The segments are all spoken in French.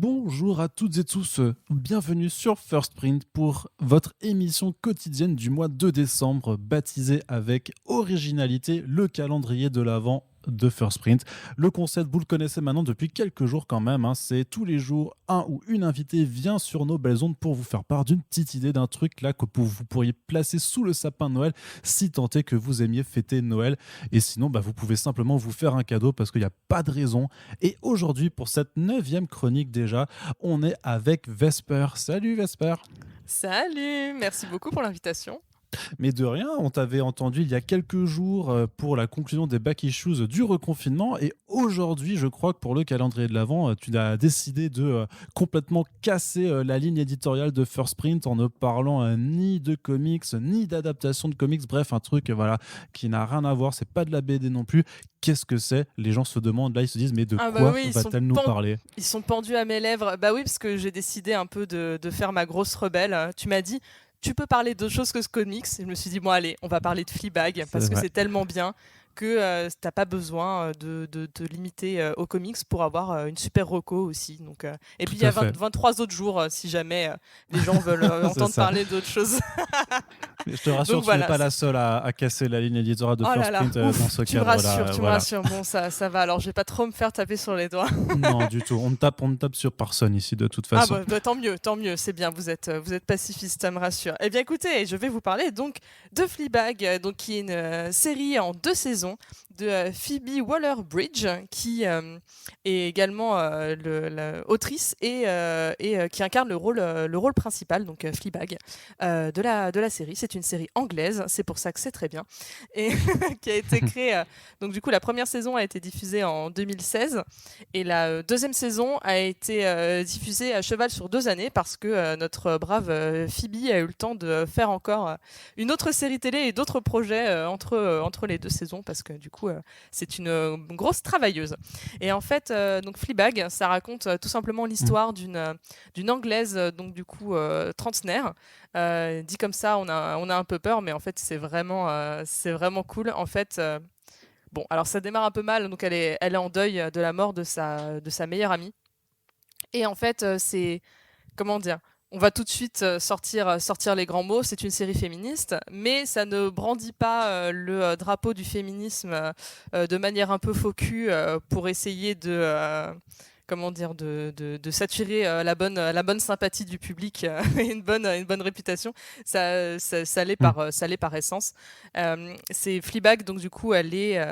Bonjour à toutes et tous, bienvenue sur First Print pour votre émission quotidienne du mois de décembre, baptisée avec originalité le calendrier de l'Avent de First Print. Le concept, vous le connaissez maintenant depuis quelques jours quand même, c'est tous les jours un ou une invitée vient sur nos belles ondes pour vous faire part d'une petite idée, d'un truc là que vous pourriez placer sous le sapin de Noël si tant est que vous aimiez fêter Noël. Et sinon, vous pouvez simplement vous faire un cadeau parce qu'il n'y a pas de raison. Et aujourd'hui, pour cette 9e chronique déjà, on est avec Vesper. Salut Vesper. Salut, merci beaucoup pour l'invitation. Mais de rien, on t'avait entendu il y a quelques jours pour la conclusion des Back Issues du reconfinement. Et aujourd'hui, je crois que pour le calendrier de l'Avent, tu as décidé de complètement casser la ligne éditoriale de First Print en ne parlant ni de comics, ni d'adaptation de comics. Bref, un truc voilà, qui n'a rien à voir. C'est pas de la BD non plus. Qu'est-ce que c'est? Les gens se demandent, là, ils se disent, mais de Ah bah quoi oui, va-t-elle nous parler? ils sont pendus à mes lèvres. Bah oui, parce que j'ai décidé un peu de faire ma grosse rebelle. Tu m'as dit, tu peux parler d'autre chose que ce comics. Et je me suis dit, bon allez, on va parler de Fleabag, C'est parce que vrai. c'est tellement bien que t'as pas besoin de te limiter aux comics pour avoir une super reco aussi. Donc, et puis il Tout y à a fait. 23 autres jours si jamais les gens veulent C'est entendre ça. parler d'autre chose. Mais je te rassure, Donc tu n'es voilà. pas la seule à casser la ligne éditoriale de Oh là First là, Print dans ouf, ce cadre-là. tu me Voilà. rassures. Bon, ça va. Alors, je vais pas trop me faire taper sur les doigts. Non, du tout. On ne tape sur personne ici, de toute Ah façon. bah, tant mieux, c'est bien, vous êtes pacifiste, ça me rassure. Eh bien écoutez, je vais vous parler donc de Fleabag, donc, qui est une série en 2 saisons de Phoebe Waller-Bridge, qui est également l'autrice et qui incarne le rôle principal, donc Fleabag, de la série. C'est une série anglaise, c'est pour ça que c'est très bien, et qui a été créée, donc du coup la première saison a été diffusée en 2016, et la deuxième saison a été diffusée à cheval sur 2 années parce que notre brave Phoebe a eu le temps de faire encore une autre série télé et d'autres projets entre les 2 saisons parce que du coup c'est une grosse travailleuse. Et en fait, donc Fleabag, ça raconte tout simplement Mm. l'histoire d'une Anglaise, donc du coup trentenaire. Dit comme ça, on a un peu peur, mais en fait c'est vraiment cool. En fait, bon, alors ça démarre un peu mal, donc elle est en deuil de la mort de sa meilleure amie. Et en fait, c'est, comment dire, on va tout de suite sortir les grands mots. C'est une série féministe, mais ça ne brandit pas le drapeau du féminisme de manière un peu faux cul pour essayer comment dire, de s'attirer la bonne sympathie du public et une bonne réputation. Ça l'est par essence. C'est Fleabag, donc du coup, elle est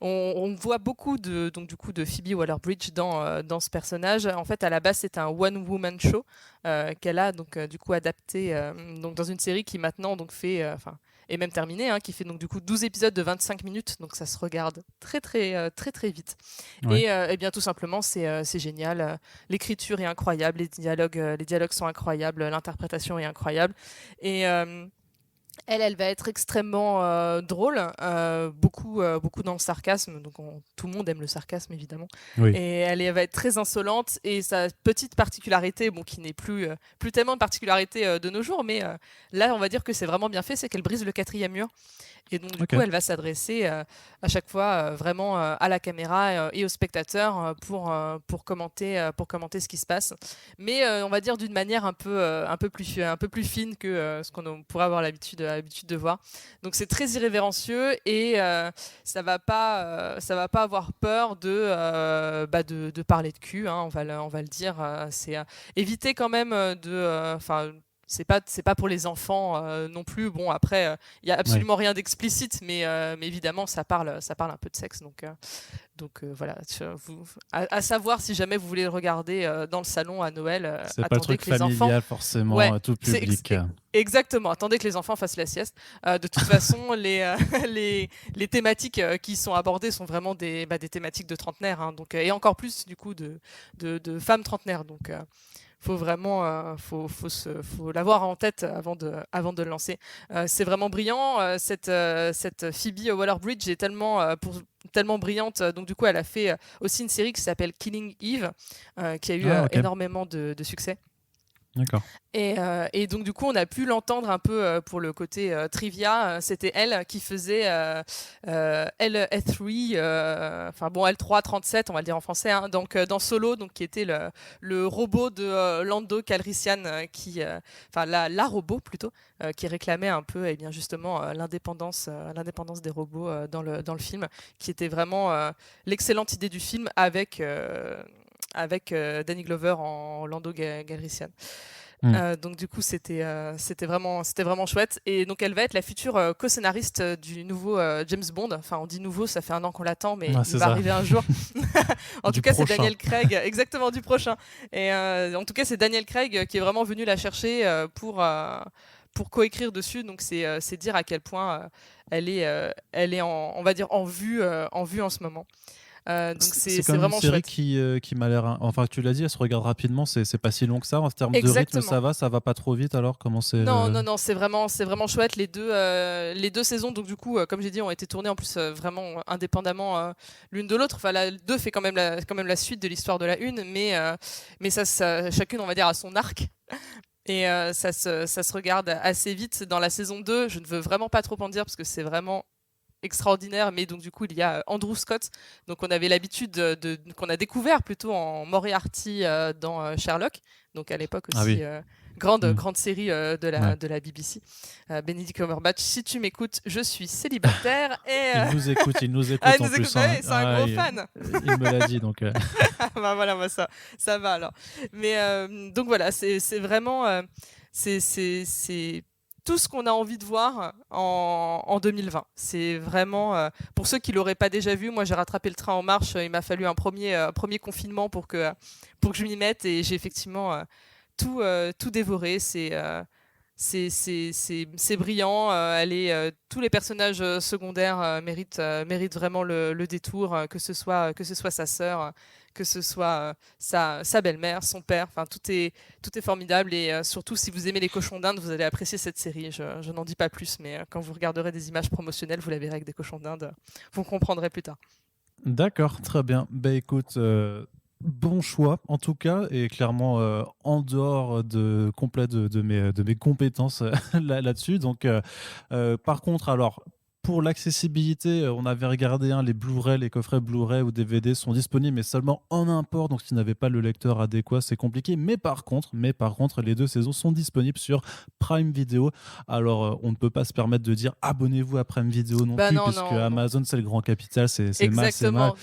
on voit beaucoup donc du coup de Phoebe Waller-Bridge dans ce personnage. En fait, à la base, c'est un one-woman show qu'elle a donc du coup adapté donc dans une série qui maintenant donc fait est même terminée, qui fait donc du coup 12 épisodes de 25 minutes, donc ça se regarde très vite. Ouais. Et bien tout simplement, c'est génial. L'écriture est incroyable, les dialogues sont incroyables, l'interprétation est incroyable. Et elle va être extrêmement drôle, beaucoup dans le sarcasme, donc tout le monde aime le sarcasme évidemment. Oui. Et elle va être très insolente, et sa petite particularité, bon, qui n'est plus tellement une particularité de nos jours, mais là on va dire que c'est vraiment bien fait, c'est qu'elle brise le 4e mur. Et donc du Ok. coup elle va s'adresser à chaque fois vraiment à la caméra et aux spectateurs pour commenter ce qui se passe. Mais on va dire d'une manière un peu plus fine que ce qu'on pourrait avoir l'habitude de voir. Donc c'est très irrévérencieux et ça va pas avoir peur de parler de cul, on va le dire. C'est éviter quand même enfin, c'est pas pour les enfants non plus. Bon, après, il y a Ouais. absolument rien d'explicite, mais évidemment, ça parle un peu de sexe. Donc voilà, à savoir si jamais vous voulez le regarder dans le salon à Noël, C'est pas le attendez truc que les enfants. familial forcément, Ouais, tout public. exactement. Attendez que les enfants fassent la sieste. De toute façon, les thématiques qui sont abordées sont vraiment des thématiques de trentenaires, donc, et encore plus du coup de femmes trentenaires. Donc, faut vraiment faut l'avoir en tête avant de le lancer. C'est vraiment brillant. Cette Phoebe Waller-Bridge est tellement brillante. Donc du coup, elle a fait aussi une série qui s'appelle Killing Eve, qui a eu Ah, ok. énormément de succès. D'accord. Et donc du coup, on a pu l'entendre un peu pour le côté trivia. C'était elle qui faisait L3, enfin bon L337, on va le dire en français. Hein, donc dans Solo, donc qui était le robot de Lando Calrissian, enfin la robot plutôt, qui réclamait un peu, et bien justement l'indépendance des robots dans le film, qui était vraiment l'excellente idée du film avec Danny Glover en Lando Calrissian. Donc du coup c'était vraiment chouette, et donc elle va être la future co-scénariste du nouveau James Bond. Enfin on dit nouveau, ça fait 1 an qu'on l'attend, mais il va arriver un jour. En tout cas c'est Daniel Craig, exactement, du prochain. Et en tout cas c'est Daniel Craig qui est vraiment venu la chercher pour coécrire dessus. Donc c'est dire à quel point elle est on va dire en vue en ce moment. Donc c'est quand même vraiment une série chouette. qui m'a l'air. Enfin, tu l'as dit, elle se regarde rapidement, c'est pas si long que ça. En termes de rythme, Exactement. ça va pas trop vite alors? Comment c'est Non, c'est vraiment chouette. Les deux saisons, donc du coup, comme j'ai dit, ont été tournées en plus vraiment indépendamment l'une de l'autre. Enfin, la 2 fait quand même la suite de l'histoire de la 1, mais ça, chacune, on va dire, a son arc. Et ça se regarde assez vite. Dans la saison 2, je ne veux vraiment pas trop en dire parce que c'est vraiment extraordinaire, mais donc du coup il y a Andrew Scott, donc on avait l'habitude qu'on a découvert plutôt en Moriarty dans Sherlock, donc à l'époque Ah aussi oui. grande série Ouais. de la BBC. Benedict Cumberbatch, si tu m'écoutes, je suis célibataire. Et Il nous ah, écoute il en nous écoute, plus. bah Hein. oui, c'est un gros fan. Il me l'a dit, donc. Bah voilà, bah ça va alors. Mais donc voilà, c'est vraiment c'est tout ce qu'on a envie de voir en 2020. C'est vraiment pour ceux qui l'auraient pas déjà vu. Moi, j'ai rattrapé le train en marche. Il m'a fallu un premier confinement pour que je m'y mette, et j'ai effectivement tout dévoré. C'est brillant. Tous les personnages secondaires méritent vraiment le détour, que ce soit sa sœur, que ce soit sa belle-mère, son père. Enfin, tout est formidable, et surtout si vous aimez les cochons d'Inde, vous allez apprécier cette série. Je n'en dis pas plus, mais quand vous regarderez des images promotionnelles, vous la verrez avec des cochons d'Inde. Vous comprendrez plus tard. D'accord, très bien. Bah écoute, bon choix en tout cas, et clairement en dehors complet de mes compétences là-dessus. Donc, par contre, alors. Pour l'accessibilité, on avait regardé les Blu-ray, les coffrets Blu-ray ou DVD sont disponibles, mais seulement en import. Donc, si vous n'avez pas le lecteur adéquat, c'est compliqué. Mais par contre, les 2 saisons sont disponibles sur Prime Video. Alors, on ne peut pas se permettre de dire abonnez-vous à Prime Video non Bah plus, non, puisque non, non. Amazon, c'est le grand capital, c'est mal, c'est mal. Exactement.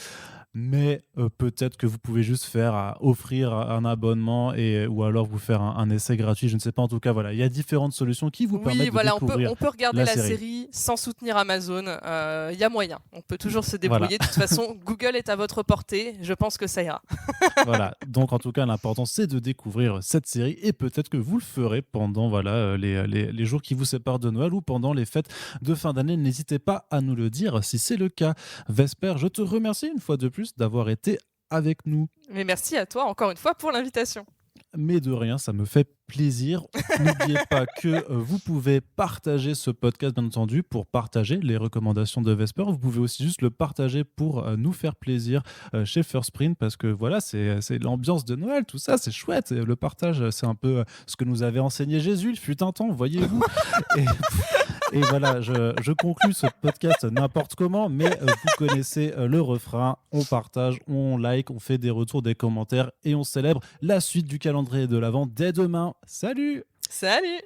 Mais peut-être que vous pouvez juste offrir un abonnement, ou alors vous faire un essai gratuit. Je ne sais pas. En tout cas, voilà, il y a différentes solutions qui vous Oui, permettent de voilà, on peut, découvrir on peut regarder la la série. série sans soutenir Amazon. Il y a moyen. On peut toujours se Voilà. débrouiller. De toute façon, Google est à votre portée. Je pense que ça ira. Voilà. Donc, en tout cas, l'important, c'est de découvrir cette série, et peut-être que vous le ferez pendant les jours qui vous séparent de Noël ou pendant les fêtes de fin d'année. N'hésitez pas à nous le dire si c'est le cas. Vesper, je te remercie une fois de plus d'avoir été avec nous. Mais merci à toi encore une fois pour l'invitation. Mais de rien, ça me fait plaisir. N'oubliez pas que vous pouvez partager ce podcast, bien entendu, pour partager les recommandations de Vesper. Vous pouvez aussi juste le partager pour nous faire plaisir chez First Print, parce que voilà, c'est l'ambiance de Noël, tout ça, c'est chouette. Et le partage, c'est un peu ce que nous avait enseigné Jésus, il fut un temps, voyez-vous. Et voilà, je conclus ce podcast n'importe comment, mais vous connaissez le refrain. On partage, on like, on fait des retours, des commentaires, et on célèbre la suite du calendrier de l'Avent dès demain. Salut! Salut!